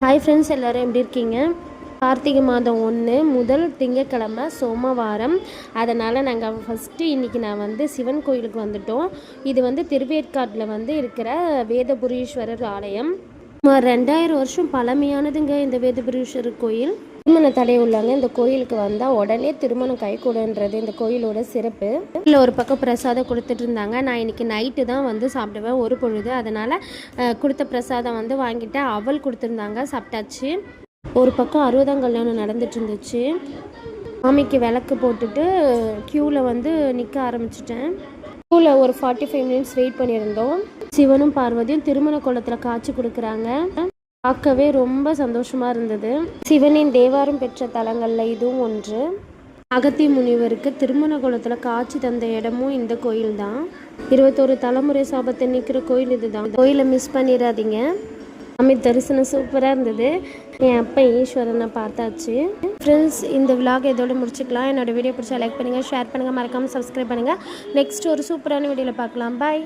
Hi friends, எல்லோரும் எப்படி இருக்கீங்க? கார்த்திகை மாதம் 1 முதல் திங்கட்கிழமை சோமவாரம். அதனால் நாங்கள் ஃபஸ்ட்டு இன்றைக்கி நான் சிவன் கோயிலுக்கு வந்துட்டோம். இது திருவேற்காட்டில் இருக்கிற வேதபுரீஸ்வரர் ஆலயம். 2000 வருஷம் பழமையானதுங்க இந்த வேதபுரீஸ்வரர் கோயில். திருமண தடை உள்ளாங்க இந்த கோயிலுக்கு வந்தால் உடனே திருமணம் கைகூடன்றது இந்த கோயிலோட சிறப்பு. இல்லை, ஒரு பக்கம் பிரசாதம் கொடுத்துட்டு இருந்தாங்க. நான் இன்றைக்கி நைட்டு தான் சாப்பிடுவேன் ஒரு பொழுது. அதனால் கொடுத்த பிரசாதம் வாங்கிட்டு அவல் கொடுத்துருந்தாங்க, சாப்பிட்டாச்சு. ஒரு பக்கம் 60ஆம் கல்யாணம் நடந்துட்டு இருந்துச்சு. சாமிக்கு விளக்கு போட்டுட்டு க்யூவில் நிற்க ஆரம்பிச்சிட்டேன். க்யூவில் ஒரு 45 மினிட்ஸ் வெயிட் பண்ணியிருந்தோம். சிவனும் பார்வதியும் திருமண கோலத்தில் காட்சி கொடுக்குறாங்க. பார்க்கவே ரொம்ப சந்தோஷமாக இருந்தது. சிவனின் தேவாரம் பெற்ற தலங்களில் இதுவும் ஒன்று. அகத்திய முனிவருக்கு திருமண கோலத்தில் காட்சி தந்த இடமும் இந்த கோயில் தான். 21 தலைமுறை சாபத்தை நிற்கிற கோயில் இதுதான். கோயிலை மிஸ் பண்ணிடாதீங்க. அமித் தரிசனம் சூப்பராக இருந்தது. என் அப்பா ஈஸ்வரனை பார்த்தாச்சு. ஃப்ரெண்ட்ஸ், இந்த விலாக் இதோட முடிச்சுக்கலாம். என்னோடய வீடியோ பிடிச்சா லைக் பண்ணுங்கள், ஷேர் பண்ணுங்கள், மறக்காமல் சப்ஸ்கிரைப் பண்ணுங்கள். நெக்ஸ்ட் ஒரு சூப்பரான வீடியோவில் பார்க்கலாம். பாய்.